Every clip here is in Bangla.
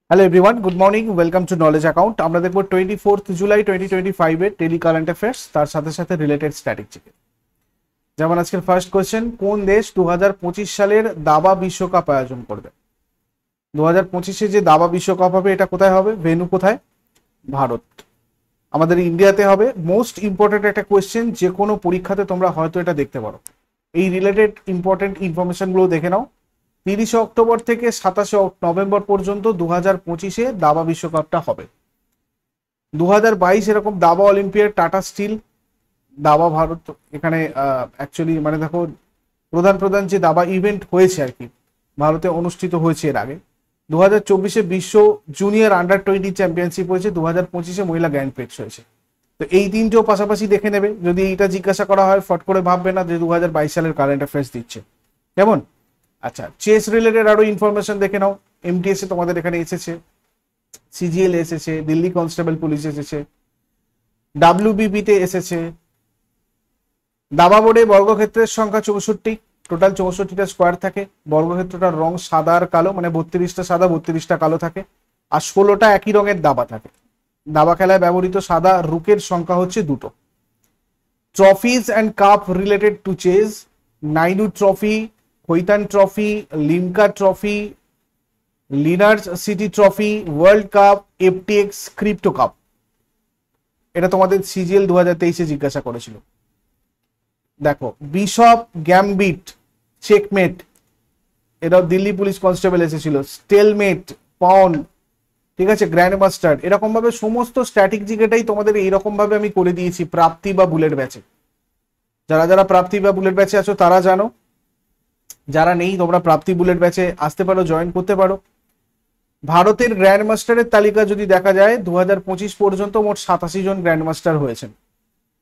Hello everyone, good morning, welcome to knowledge account. আমরা দেখবো 24 জুলাই 2025 এর ডেলি কারেন্ট অ্যাফেয়ার্স, তার সাথে সাথে রিলেটেড স্ট্র্যাটেজি। যেমন আজকের ফার্স্ট কোয়েশ্চেন, কোন দেশ 2025 সালের দাবা বিশ্বকাপ আয়োজন করবে? 2025-এ যে দাবা বিশ্বকাপ হবে এটা কোথায় হবে? ভেন্যু কোথায়? ভারত, আমাদের ইন্ডিয়াতে হবে। মোস্ট ইম্পর্টেন্ট একটা কোয়েশ্চেন, যে কোনো পরীক্ষাতে তোমরা হয়তো এটা দেখতে পারো। এই রিলেটেড ইম্পর্টেন্ট ইনফরমেশনগুলো দেখে নাও। 30 অক্টোবর থেকে 27 নভেম্বর পর্যন্ত 2025-এ দাবা বিশ্বকাপটা হবে। 2022 এরকম দাবা অলিম্পিয়াড, টাটা স্টিল, দাবা ভারত, এখানে অ্যাকচুয়ালি মানে দেখো প্রধান প্রধান যে দাবা ইভেন্ট হয়েছে আর কি ভারতে অনুষ্ঠিত হয়েছে এর আগে। 2024-এ বিশ্ব জুনিয়র আন্ডার 20 চ্যাম্পিয়নশিপ হয়েছে। 2025-এ মহিলা গ্র্যান্ড প্রিক্স হয়েছে। তো এই তিনটেও পাশাপাশি দেখে নেবে। যদি এইটা জিজ্ঞাসা করা হয়, ফট করে ভাববে না যে 2022 সালের কারেন্ট অ্যাফেয়ার্স দিচ্ছে। কেমন? আচ্ছা, চেস রিলেটেড আরো ইনফরমেশন দেখে নাও। এমটিএস এ তোমাদের এখানে এসেছে, সিজিএল এসেছে, দিল্লি কনস্টেবল পুলিশ এসেছে, ডাব্লিউবিপি তে এসেছে। দাবা বোর্ডে বর্গক্ষেত্রের সংখ্যা 64, টোটাল 64টা স্কোয়ার থাকে। বর্গক্ষেত্রটার রং সাদা আর কালো, মানে 32টা সাদা 32টা কালো থাকে, আর 16টা একই রঙের দাবা থাকে। দাবা খেলায় ব্যবহৃত সাদা রুকের সংখ্যা হচ্ছে 2টো। Trophies and cup related to chess: Naidu trophy, হৈতান trophy, Limca trophy, Linares city trophy, world cup, FTX crypto cup. এটা তোমাদের সিজিএল 2023-এ জিজ্ঞাসা করেছিল। দেখো, বিশপ গ্যাম্বিট, চেকমেট, এটাও দিল্লি পুলিশ কনস্টেবল এসেছিল। স্টেলমেট, পাউন, ঠিক আছে, গ্র্যান্ড মাস্টার। এরকম ভাবে সমস্ত স্ট্র্যাটেজিকেটাই তোমাদের এইরকম ভাবে আমি করে দিয়েছি প্রাপ্তি বা বুলেট ব্যাচে। যারা যারা প্রাপ্তি বা বুলেট ব্যাচে আছো তারা জানো, যারা নেই তোমরা প্রাপ্তি বুলেট ব্যাচে আসতে পারো, জয়েন করতে পারো। ভারতের গ্র্যান্ড মাস্টারের তালিকা যদি দেখা যায়, 2025 পর্যন্ত মোট 87 জন গ্র্যান্ড মাস্টার হয়েছেন।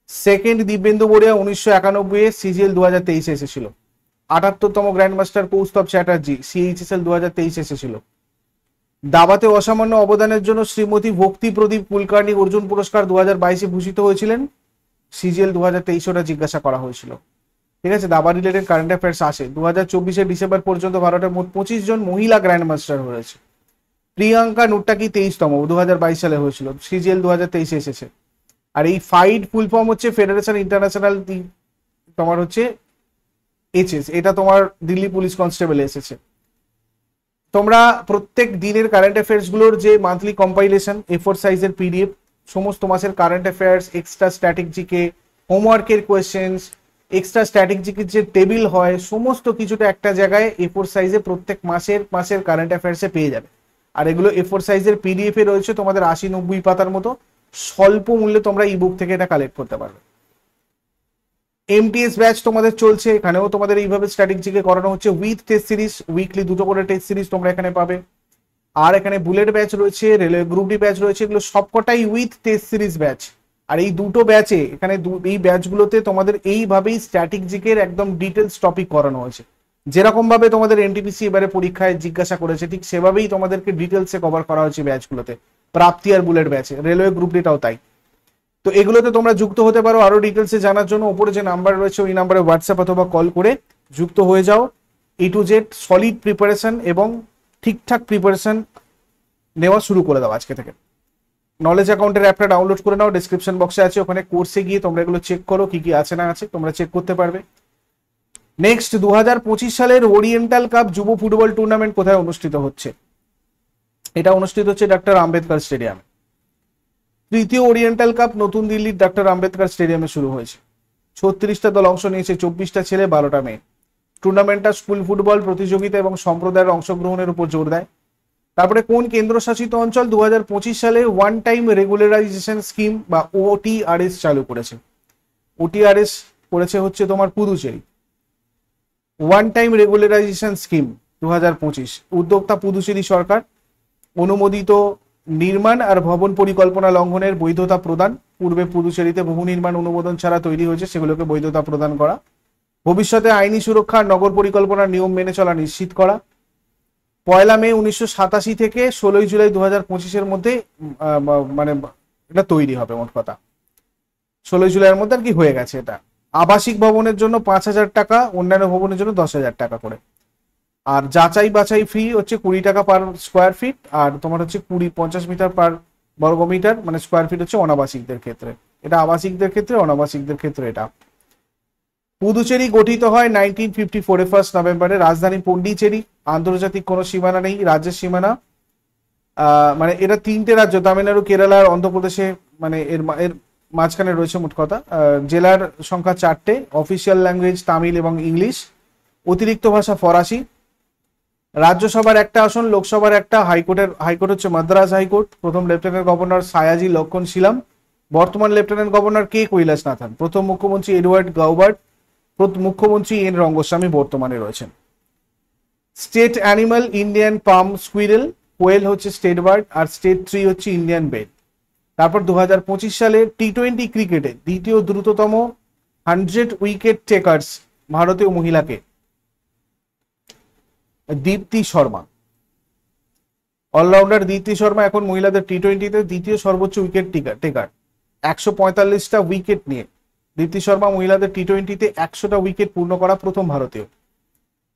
সেকেন্ড দিব্যেন্দু বড়িয়া 1991-এ, সিজিএল 2023-এ এসেছিল। 78তম grand master Kaustav Chatterjee, CHSL 2023 এসেছিল। দাবাতে অসামান্য অবদানের জন্য শ্রীমতী ভক্তি প্রদীপ কুলকার্নি অর্জুন পুরস্কার 2022-এ ভূষিত হয়েছিলেন। সিজিএল 2023 ওটা জিজ্ঞাসা করা হয়েছিল। ঠিক আছে, দাবা রিলেটেড কারেন্ট অ্যাফেয়ার্স আসে। 2024-এর ডিসেম্বর পর্যন্ত ভারতের মোট 25 জন মহিলা গ্র্যান্ড মাস্টার হয়েছে। প্রিয়াঙ্কা নুট্টাকি 23তম, 2022 সালে হয়েছিল। সিজিএল 2023-এ এসেছে। আর এই ফাইড ফুল ফর্ম হচ্ছে ফেডারেশন ইন্টারন্যাশনাল, তোমার হচ্ছে এইচএস, এটা তোমার দিল্লি পুলিশ কনস্টেবল এসেছে। তোমরা প্রত্যেক দিনের কারেন্ট অ্যাফেয়ার্স গুলোর যে মান্থলি কম্পাইলেশন A4 সাইজের পিডিএফ, সমস্ত মাসের কারেন্ট অ্যাফেয়ার্স, এক্সট্রা স্ট্র্যাটেজিকে, হোমওয়ার্কের কোয়েশ্চেন্স, এক্সট্রা স্ট্র্যাটেজিকের যে টেবিল হয়, সমস্ত কিছুটা একটা জায়গায় A4 সাইজে প্রত্যেক মাসের কারেন্ট অ্যাফেয়ার্সে পেয়ে যাবে। আর এগুলো A4 সাইজের পিডিএফ এ রয়েছে তোমাদের 80-90 পাতার মতো। স্বল্প মূল্যে তোমরা ইবুক থেকে এটা কালেক্ট করতে পারবে। এমটিএস ব্যাচ তোমাদের চলছে, এখানেও তোমাদের এইভাবে স্ট্র্যাটেজিকে করানো হচ্ছে উইথ টেস্ট সিরিজ। উইকলি 2টো করে টেস্ট সিরিজ তোমরা এখানে পাবে। আর এখানে বুলেট ব্যাচ রয়েছে, রেলওয়ে গ্রুপ ডি ব্যাচ রয়েছে, এগুলো সবকটাই উইথ টেস্ট সিরিজ ব্যাচ। আর এই দুটো ব্যাচে, এখানে এই ব্যাচগুলোতে তোমাদের এইভাবেই স্ট্র্যাটেজিকের একদম ডিটেলস টপিক করানো হয়েছে। যেরকম ভাবে তোমাদের এনটিপিসি এবারে পরীক্ষায় জিজ্ঞাসা করেছে, ঠিক সেভাবেই তোমাদেরকে ডিটেলসে কভার করা হয়েছে ব্যাচগুলোতে, প্রাপ্তি আর বুলেট ব্যাচে। রেলওয়ে গ্রুপ ডিটাও তাই। তো এগুলোতে তোমরা যুক্ত হতে পারো। আরো ডিটেলসে জানার জন্য উপরে যে নাম্বার রয়েছে ওই নাম্বারে হোয়াটসঅ্যাপ অথবা কল করে যুক্ত হয়ে যাও। A to Z solid preparation এবং ঠিকঠাক প্রিপারেশন নেওয়া শুরু করে দাও আজকে থেকে। নলেজ অ্যাকাউন্টের অ্যাপটা ডাউনলোড করে নাও, ডেসক্রিপশন বক্সে আছে, ওখানে কোর্সে গিয়ে তোমরা এগুলো চেক করো, কি কি আছে না আছে তোমরা চেক করতে পারবে। নেক্সট, 2025 সালের ওরিয়েন্টাল কাপ যুব ফুটবল টুর্নামেন্ট কোথায় অনুষ্ঠিত হচ্ছে? এটা অনুষ্ঠিত হচ্ছে ডক্টর আম্বেদকর স্টেডিয়ামে। তৃতীয় ওরিয়েন্টাল কাপ নতুন দিল্লির ডক্টর আম্বেদকর স্টেডিয়ামে শুরু হয়েছে। 36টা দল অংশ নিয়েছে, 24টা ছেলে 12টা মেয়ে। টুর্নামেন্টটা স্কুল ফুটবল প্রতিযোগিতা এবং সম্প্রদায়ের অংশগ্রহণের উপর জোর দেয়। তারপরে কোন কেন্দ্রশাসিত অঞ্চল 2025 সালে ওয়ান টাইম রেগুলারাইজেশন স্কিম বা OTRS চালু করেছে? OTRS করেছে হচ্ছে তোমার Puducherry. One time regularisation scheme 2025, উদ্যোক্তা পুদুচেরি সরকার। অনুমোদিত নির্মাণ আর ভবন পরিকল্পনা লঙ্ঘনের বৈধতা প্রদান। পূর্বে পুদুচেরিতে বহু নির্মাণ অনুমোদন ছাড়া তৈরি হয়েছে, সেগুলোকে বৈধতা প্রদান করা। ভবিষ্যতে আইনি সুরক্ষা আর নগর পরিকল্পনার নিয়ম মেনে চলা নিশ্চিত করা। 1 মে 1987 থেকে 16 জুলাই 2025-এর মধ্যে মানে এটা তৈরি হবে। মোট কথা 16 জুলাইয়ের মধ্যে আর কি হয়ে গেছে এটা। আবাসিক ভবনের জন্য 5,000 টাকা, অন্যান্য ভবনের জন্য 10,000 টাকা করে। আর যাচাই বাছাই ফি হচ্ছে 20 টাকা পার স্কোয়ার ফিট, আর তোমার হচ্ছে 50 মিটার পার বর্গমিটার, মানে স্কোয়ার ফিট হচ্ছে অনাবাসিকদের ক্ষেত্রে। এটা আবাসিকদের ক্ষেত্রে, অনাবাসিকদের ক্ষেত্রে এটা। পুদুচেরি গঠিত হয় 1954 1 নভেম্বরে। রাজধানী পন্ডিচেরি। আন্তর্জাতিক কোনো সীমানা নেই, রাজ্যের সীমানা। মানে এটা 3টে রাজ্য, তামিলনাড়ু, কেরালা আর অন্ধ্রপ্রদেশে, মানে এর মাঝখানে রয়েছে মোট কথা। জেলার সংখ্যা 4টে। অফিসিয়াল ল্যাঙ্গুয়েজ তামিল এবং ইংলিশ। অতিরিক্ত ভাষা ফরাসি। রাজ্যসভার 1টা আসন, লোকসভার 1টা। হাইকোর্ট হচ্ছে মাদ্রাজ হাইকোর্ট। প্রথম লেফটেন্যান্ট গভর্নর সায়াজি লক্ষণ শিলাম। বর্তমান লেফটেন্যান্ট গভর্নর কে কৈলাসনাথন। প্রথম মুখ্যমন্ত্রী এডওয়ার্ড গাউবার্ট। মুখ্যমন্ত্রী এন রঙ্গস্বামী বর্তমানে রয়েছেন। স্টেট অ্যানিমাল ইন্ডিয়ান পাম স্কুইরেল। কোয়েল হচ্ছে স্টেট বার্ড, আর স্টেট ট্রি হচ্ছে ইন্ডিয়ান বেল। তারপর 2025 সালে টি20 ক্রিকেটে দ্বিতীয় দ্রুততম 100 উইকেট টেকার্স ভারতীয় মহিলাকে দীপ্তি শর্মা। অলরাউন্ডার দীপ্তি শর্মা এখন মহিলাদের টি20তে দ্বিতীয় সর্বোচ্চ উইকেট টেকার। 145টা উইকেট নিয়ে দীপ্তি শর্মা মহিলাদের টি20তে 100টা উইকেট পূর্ণ করা প্রথম ভারতীয়।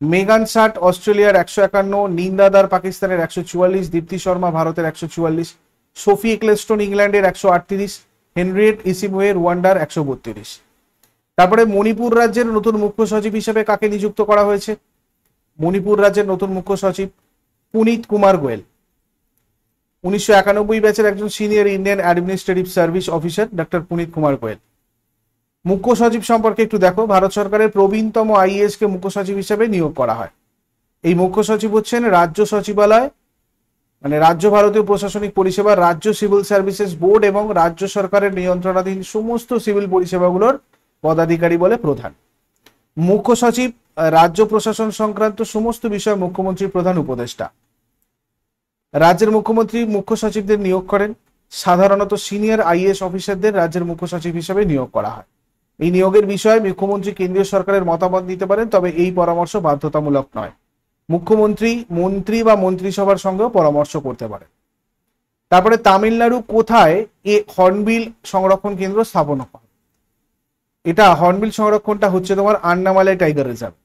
মেগান শাট অস্ট্রেলিয়ার 151, নিন্দাদার পাকিস্তানের 144, দীপ্তি শর্মা ভারতের 144, সোফি এক্লেস্টন ইংল্যান্ডের 138, হেনরিয়েট ইসিমুয়ে রুয়ান্ডার 132। তারপরে মণিপুর রাজ্যের নতুন মুখ্য সচিব হিসেবে কাকে নিযুক্ত করা হয়েছে? মণিপুর রাজ্যের নতুন মুখ্য সচিব পুনিত কুমার গোয়েল। 1991 ব্যাচের একজন senior Indian administrative service officer doctor Punit Kumar Goel. মুখ্য সচিব সম্পর্কে একটু দেখো। ভারত সরকারের প্রবীণতম আইএএস কে মুখ্য সচিব হিসেবে নিয়োগ করা হয়। এই মুখ্য সচিব হচ্ছেন রাজ্য সচিবালয়, মানে রাজ্য ভারতীয় প্রশাসনিক পরিষেবা, রাজ্য সিভিল সার্ভিসেস বোর্ড এবং রাজ্য সরকারের নিয়ন্ত্রণাধীন সমস্ত সিভিল পরিষেবাগুলোর পদাধিকারী বলে প্রধান। মুখ্য সচিব রাজ্য প্রশাসন সংক্রান্ত সমস্ত বিষয়ে মুখ্যমন্ত্রীর প্রধান উপদেষ্টা। রাজ্যের মুখ্যমন্ত্রী মুখ্য সচিবদের নিয়োগ করেন। সাধারণত সিনিয়র আইএএস অফিসারদের রাজ্যের মুখ্য সচিব হিসেবে নিয়োগ করা হয়। এই নিয়োগের বিষয়ে মুখ্যমন্ত্রী কেন্দ্রীয় সরকারের মতামত দিতে পারেন, তবে এই পরামর্শ বাধ্যতামূলক নয়। মুখ্যমন্ত্রী মন্ত্রী বা মন্ত্রিসভার সঙ্গেও পরামর্শ করতে পারেন। তারপরে তামিলনাড়ু কোথায় হর্নবিল সংরক্ষণ কেন্দ্র স্থাপন হয়? এটা হর্নবিল সংরক্ষণটা হচ্ছে তোমার আন্নামালাই টাইগার রিজার্ভ।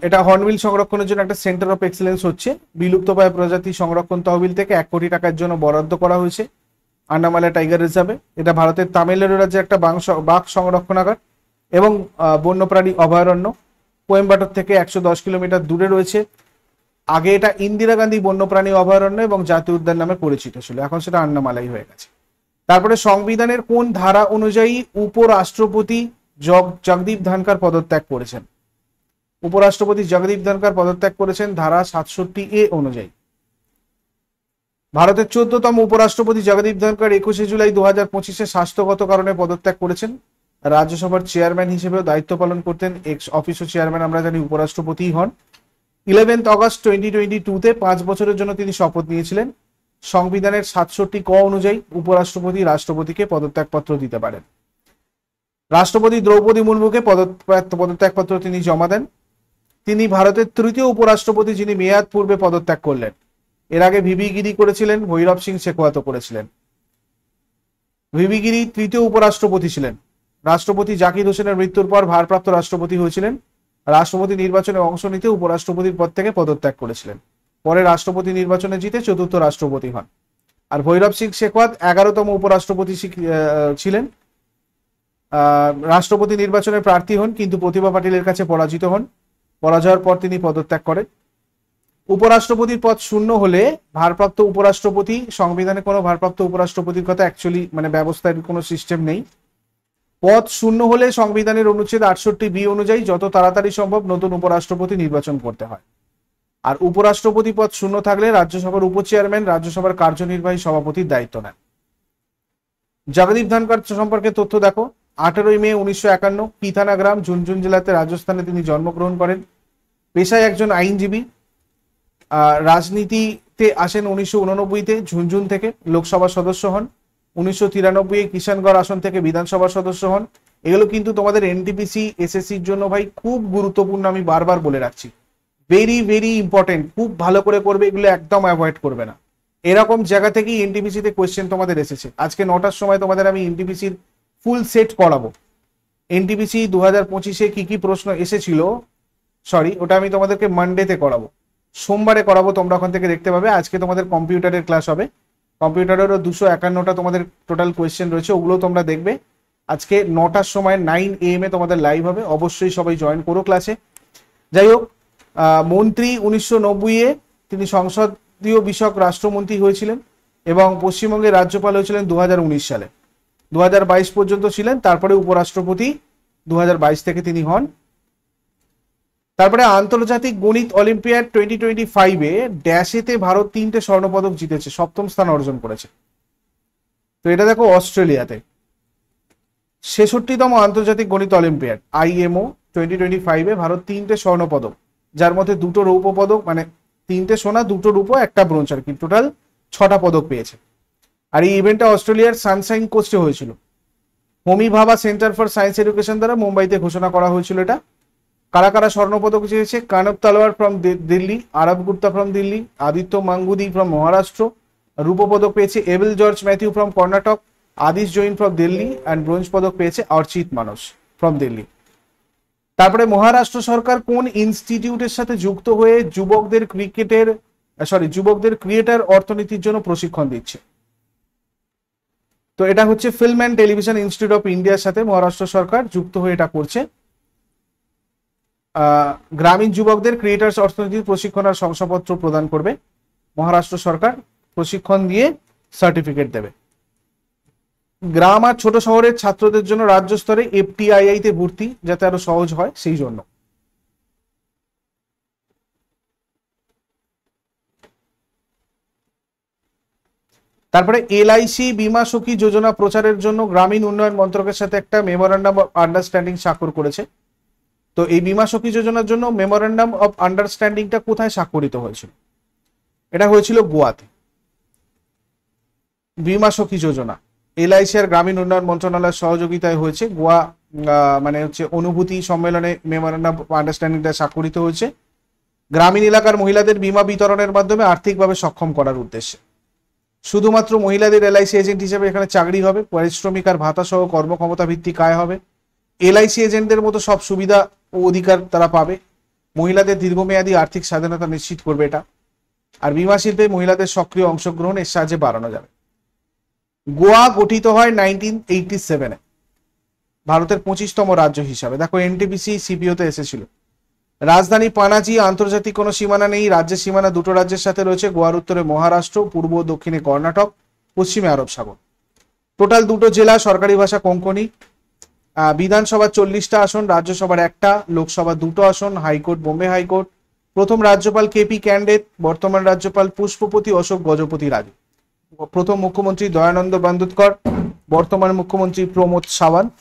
এটা হর্নবিল সংরক্ষণের জন্য একটা সেন্টার অফ এক্সেলেন্স হচ্ছে। বিলুপ্তপ্রায় প্রজাতি সংরক্ষণ তহবিল থেকে 1 কোটি টাকার জন্য বরাদ্দ করা হয়েছে আন্নামালাই টাইগার রিজার্ভে। এটা ভারতের তামিলনাড়ু রাজ্যের একটা বাঘ সংরক্ষণাগার এবং বন্যপ্রাণী অভয়ারণ্য। কোয়েম্বাটোর থেকে 110 কিলোমিটার দূরে রয়েছে। আগে এটা ইন্দিরা গান্ধী বন্যপ্রাণী অভয়ারণ্য এবং জাতীয় উদ্যান নামে পরিচিত ছিল, এখন সেটা আন্নামালাই হয়ে গেছে। তারপরে সংবিধানের কোন ধারা অনুযায়ী উপরাষ্ট্রপতি জগদীপ ধনখড় পদত্যাগ করেছেন? উপরাষ্ট্রপতি জগদীপ ধনখড় পদত্যাগ করেছেন ধারা 67A অনুযায়ী। ভারতের 14তম উপরাষ্ট্রপতি জগদীপ ধনখড় 21 জুলাই 2025 স্বাস্থ্যগত কারণে পদত্যাগ করেছেন। রাজ্যসভার চেয়ারম্যান হিসেবেও দায়িত্ব পালন করতেন। এক্স অফিসিও চেয়ারম্যান আমরা জানি উপরাষ্ট্রপতি হন। 11 অগস্ট 2022-তে 5 বছরের জন্য তিনি শপথ নিয়েছিলেন। সংবিধানের 67 ক অনুযায়ী উপরাষ্ট্রপতি রাষ্ট্রপতিকে পদত্যাগপত্র দিতে পারেন। রাষ্ট্রপতি দ্রৌপদী মুর্মুকে পদত্যাগপত্র তিনি জমা দেন। তিনি ভারতের 3য় উপরাষ্ট্রপতি যিনি মেয়াদ পূর্বে পদত্যাগ করলেন। এর আগে ভিভি গিরি করেছিলেন, ভৈরব সিং শেখাওয়াতও করেছিলেন। ভিভি গিরি 3য় উপরাষ্ট্রপতি ছিলেন। রাষ্ট্রপতি জাকির হোসেনের মৃত্যুর পর ভারপ্রাপ্ত রাষ্ট্রপতি হয়েছিলেন। রাষ্ট্রপতি নির্বাচনে অংশ নিতে উপরাষ্ট্রপতির পদ থেকে পদত্যাগ করেছিলেন। পরে রাষ্ট্রপতি নির্বাচনে জিতে 4র্থ রাষ্ট্রপতি হন। আর ভৈরব সিং শেখাওয়াত 11তম উপরাষ্ট্রপতি ছিলেন। রাষ্ট্রপতি নির্বাচনে প্রার্থী হন, কিন্তু প্রতিভা পাটিলের কাছে পরাজিত হন। পরাজয়ের পর তিনি পদত্যাগ করেন। উপরাষ্ট্রপতির পদ শূন্য হলে ভারপ্রাপ্ত উপরাষ্ট্রপতি, সংবিধানে কোনো ভারপ্রাপ্ত উপরাষ্ট্রপতির কথা অ্যাকচুয়ালি মানে ব্যবস্থার কোনো সিস্টেম নেই। পদ শূন্য হলে সংবিধানের অনুচ্ছেদ 68B অনুযায়ী যত তাড়াতাড়ি সম্ভব নতুন উপরাষ্ট্রপতি নির্বাচন করতে হয়। আর উপরাষ্ট্রপতি পদ শূন্য থাকলে রাজ্যসভার উপচেয়ারম্যান রাজ্যসভার কার্যনির্বাহী সভাপতির দায়িত্ব নেন। জগদীপ ধনখড় সম্পর্কে তথ্য দেখো। 18 মে 1951 পিথানা গ্রাম, ঝুনঝুন জেলাতে, রাজস্থানে তিনি জন্মগ্রহণ করেন। পেশায় একজন আইনজীবী। রাজনীতিতে আসেন 1989-তে ঝুনঝুন থেকে, লোকসভা সদস্য হন। 1993 কিষানগড় আসন থেকে বিধানসভা সদস্য হন। এগুলো কিন্তু তোমাদের এনটিপিসি এসএসসির জন্য ভাই খুব গুরুত্বপূর্ণ, আমি বারবার বলে রাখছি। ভেরি ভেরি ইম্পর্টেন্ট, খুব ভালো করে করবে, এগুলো একদম অ্যাভয়েড করবে না। এরকম জায়গা থেকেই এনটিপিসিতে কোয়েশ্চেন তোমাদের এসেছে। আজকে 9টার সময় তোমাদের আমি এনটিপিসির ফুল সেট পড়াবো। এনটিপিসি 2025-এ কি কি প্রশ্ন এসেছিল সরি, ওটা আমি তোমাদেরকে মানডেতে করাবো, সোমবারে করাবো, তোমরা ওখান থেকে দেখতে পাবে। আজকে তোমাদের কম্পিউটারের ক্লাস হবে, কম্পিউটারেরও 251টা তোমাদের টোটাল কোয়েশ্চেন রয়েছে, ওগুলো তোমরা দেখবে। আজকে 9টার সময় 9 AM এ তোমাদের লাইভ হবে, অবশ্যই সবাই জয়েন করো ক্লাসে। যাই হোক, মন্ত্রী 1990-এ তিনি সংসদীয় বিষয়ক রাষ্ট্রমন্ত্রী হয়েছিলেন এবং পশ্চিমবঙ্গের রাজ্যপাল হয়েছিলেন 2019 সালে, 2022 পর্যন্ত ছিলেন, তারপরে উপরাষ্ট্রপতি 2022 থেকে তিনি হন। তারপরে আন্তর্জাতিক গণিত অলিম্পিয়াড 2025-এ ড্যাশেতে ভারত 3টে স্বর্ণপদক জিতেছে, 7ম স্থান অর্জন করেছে। তো এটা দেখো অস্ট্রেলিয়াতে। 66তম আন্তর্জাতিক গণিত অলিম্পিয়াড IMO 2025-এ ভারত 3টে স্বর্ণপদক, যার মধ্যে 2টো রৌপ্য পদক, মানে 3টে সোনা, 2টো রূপো, 1টা ব্রোঞ্জ, আর কি টোটাল 6টা পদক পেয়েছে। আর এই ইভেন্টটা অস্ট্রেলিয়ার সানশাইন কোস্টে হয়েছিল। হোমি ভাবা সেন্টার ফর সায়েন্স এডুকেশন দ্বারা মুম্বাইতে ঘোষণা করা হয়েছিল এটা। কারা কারা স্বর্ণপদক জিতেছে? Kanav Talwar from Delhi, Arav Gupta from Delhi, Aditya Mangudi from Maharashtra. রূপ পদক পেয়েছে Abel George Mathew from Karnataka, Adish Jain from Delhi, and bronze পদক পেয়েছে অর্চিত মানস ফ্রম দিল্লি। তারপরে মহারাষ্ট্র সরকার কোন ইনস্টিটিউটের সাথে যুক্ত হয়ে যুবকদের ক্রিয়েটার অর্থনীতির জন্য প্রশিক্ষণ দিচ্ছে? তো এটা হচ্ছে film and television institute of ইন্ডিয়ার সাথে মহারাষ্ট্র সরকার যুক্ত হয়ে এটা করছে। গ্রামীণ যুবকদের ক্রিয়েটার্স অর্থনীতির প্রশিক্ষণ আর শংসাপত্র প্রদান করবে মহারাষ্ট্র সরকার, প্রশিক্ষণ দিয়ে সার্টিফিকেট দেবে। গ্রাম আর ছোট শহরের ছাত্রদের জন্য রাজ্য স্তরে FTII তে ভর্তি যাতে আরো সহজ হয় সেই জন্য। তারপরে LIC বীমা সখী যোজনা প্রচারের জন্য গ্রামীণ উন্নয়ন মন্ত্রকের সাথে একটা মেমোরান্ডাম অফ আন্ডারস্ট্যান্ডিং স্বাক্ষর করেছে। তো এই বীমা সখী যোজনার জন্য মেমোরান্ডাম অফ আন্ডারস্ট্যান্ডিংটা কোথায় স্বাক্ষরিত হয়েছিল? এটা হয়েছিল গোয়াতে। বীমা সখী যোজনা LIC আর গ্রামীণ উন্নয়ন মন্ত্রণালয়ের সহযোগিতায় হয়েছে। গোয়া মানে হচ্ছে অনুভূতি সম্মেলনে মেমোরান্ডাম অফ আন্ডারস্ট্যান্ডিংটা স্বাক্ষরিত হয়েছে গ্রামীণ এলাকার মহিলাদের বীমা বিতরণের মাধ্যমে আর্থিকভাবে সক্ষম করার উদ্দেশ্যে। শুধুমাত্র মহিলাদের LIC এজেন্ট হিসেবে এখানে চাকরি হবে, পারিশ্রমিক আর ভাতা সহ কর্মক্ষমতা ভিত্তিক আয় হবে। LIC এজেন্টদের মতো সব সুবিধা ও অধিকার তারা পাবে। মহিলাদের দীর্ঘমেয়াদী আর্থিক স্বাধীনতা নিশ্চিত করবে এটা। আর বীমা শিল্পে মহিলাদের সক্রিয় অংশগ্রহণ এর সাহায্যে বাড়ানো যাবে। গোয়া গঠিত হয় 1987-এ ভারতের 25তম রাজ্য হিসাবে। দেখো NTPC CPO-তে এসেছিল। রাজধানী পানাজি, আন্তর্জাতিক কোনো সীমানা নেই। রাজ্যের সীমানা দুটো রাজ্যের সাথে রয়েছে, গোয়ার উত্তরে মহারাষ্ট্র, পূর্ব ও দক্ষিণে কর্ণাটক, পশ্চিমে আরব সাগর। টোটাল 2টো জেলা, সরকারি ভাষা কোঙ্কনি। বিধানসভা 40টা আসন, রাজ্যসভার 1টা, লোকসভা 2টো আসন, হাইকোর্ট বোম্বে হাইকোর্ট। প্রথম রাজ্যপাল KP ক্যান্ডেত, বর্তমান রাজ্যপাল পুষ্পপতি অশোক গজপতি রাজু। প্রথম মুখ্যমন্ত্রী দয়ানন্দ বান্দুৎকর, বর্তমান মুখ্যমন্ত্রী Pramod Sawant.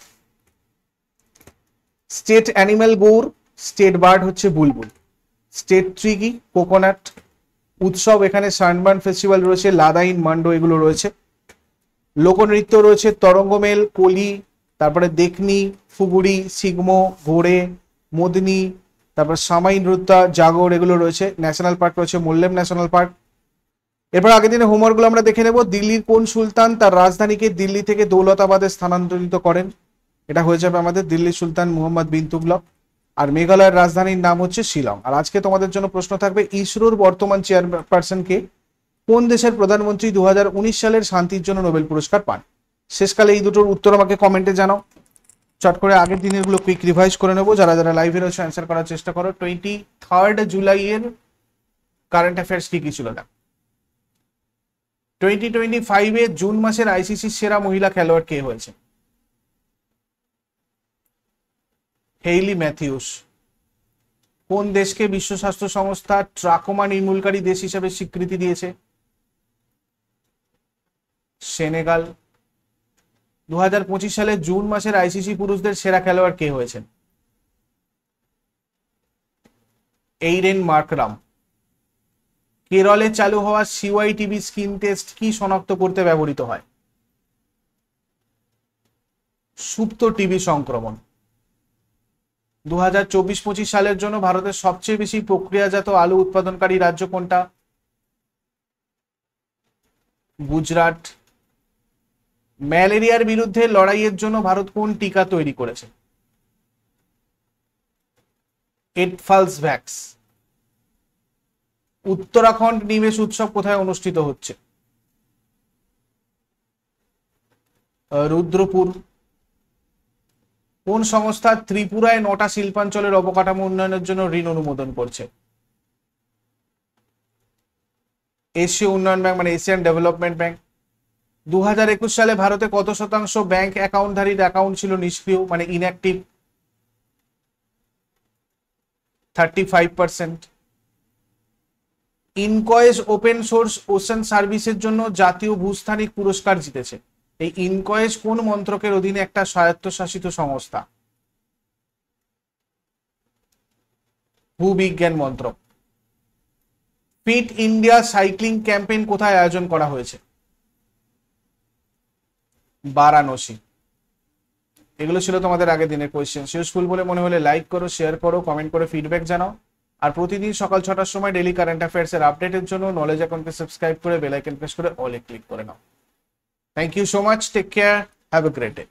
State animal gaur, state bird হচ্ছে বুলবুল। স্টেট ট্রি কি? কোকোনাট। উৎসব এখানে সানবার্ন ফেস্টিভ্যাল রয়েছে, লাদাইন, মান্ডো এগুলো রয়েছে। লোকনৃত্য রয়েছে তরঙ্গমেল, কলি, তারপরে দেখনি, ফুগুড়ি, সিগমো, ঘোড়ে, মদনি, তারপর সামাই নৃত্য, জাগর এগুলো রয়েছে। ন্যাশনাল পার্ক রয়েছে মোল্লেম ন্যাশনাল পার্ক। এরপর আগের দিনে হোমওয়ার্কগুলো আমরা দেখে নেব। দিল্লির কোন সুলতান তার রাজধানীকে দিল্লি থেকে দৌলতাবাদে স্থানান্তরিত করেন? এটা হয়ে যাবে আমাদের দিল্লির সুলতান মুহাম্মদ বিন তুগলক। আর মেঘালয়ের রাজধানীর নাম হচ্ছে শিলং। আর আজকে তোমাদের জন্য প্রশ্ন থাকবে, ইসরোর বর্তমান চেয়ারপারসন কে? কোন দেশের প্রধানমন্ত্রী 2019 সালের শান্তির জন্য নোবেল পুরস্কার পান? শেষকালে এই দুটোর উত্তর আমাকে কমেন্টে জানাও। চট করে আগের দিনের গুলো কুইক রিভাইজ করে নেবো। যারা যারা লাইভে রয়েছে অ্যান্সার করার চেষ্টা করো। 23 জুলাইয়ের কারেন্ট অ্যাফেয়ার্স কি কি ছিল না? 2025-এ জুন মাসের ICC সেরা মহিলা খেলোয়াড় কে হয়েছে? Hayley Matthews. কোন দেশকে বিশ্ব স্বাস্থ্য সংস্থা ট্রাকোমা নির্মূলকারী দেশ হিসেবে স্বীকৃতি দিয়েছে? সেনেগাল। 2025 সালে জুন মাসের ICC পুরুষদের সেরা খেলোয়াড় কে হয়েছেন? এইরেন মার্করাম। কেরলে চালু হওয়া CYTB স্কিন টেস্ট কি শনাক্ত করতে ব্যবহৃত হয়? সুপ্ত টিবি সংক্রমণ। 2024-25 সালের জন্য ভারতের সবচেয়ে বেশি প্রক্রিয়াজাত আলু উৎপাদনকারী রাজ্য কোনটা? গুজরাট। ম্যালেরিয়ার বিরুদ্ধে লড়াইয়ের জন্য ভারত কোন টিকা তৈরি করেছে? এডফালস ভ্যাক্স। উত্তরাখণ্ড নিমেষ উৎসব কোথায় অনুষ্ঠিত হচ্ছে? রুদ্রপুর। কোন সংস্থা ত্রিপুরায় 9টা শিল্পাঞ্চলের অবকাঠামো উন্নয়নের জন্য ঋণ অনুমোদন করছে? এশীয় উন্নয়ন ব্যাংক, মানে এশিয়ান ডেভেলপমেন্ট ব্যাংক। 2021 সালে ভারতে কত শতাংশ ব্যাংক অ্যাকাউন্টধারীর অ্যাকাউন্ট ছিল নিষ্ক্রিয়, মানে ইনঅ্যাক্টিভ? 35%। ইনকয়েস ওপেন সোর্স ওশান সার্ভিসের জন্য জাতীয় ভূস্থানিক পুরস্কার জিতেছে। এই ইনকয়েস কোন মন্ত্রকের অধীনে একটা স্বায়ত্তশাসিত সংস্থা? ভূবিজ্ঞান মন্ত্রক। ফিট ইন্ডিয়া সাইক্লিং ক্যাম্পেইন কোথায় আয়োজন করা হয়েছে? বারাণসী। এগুলো ছিল তোমাদের আগের দিনের কোয়েশ্চেন। ইউজফুল বলে মনে হলে লাইক করো, শেয়ার করো, কমেন্ট করে ফিডব্যাক জানাও। আর প্রতিদিন সকাল 6টার সময় ডেইলি কারেন্ট অ্যাফেয়ার্স এর আপডেটের জন্য নলেজ অ্যাকাউন্টকে সাবস্ক্রাইব করে বেল আইকন প্রেস করে অলে ক্লিক করে নাও। Thank you so much, take care, have a great day.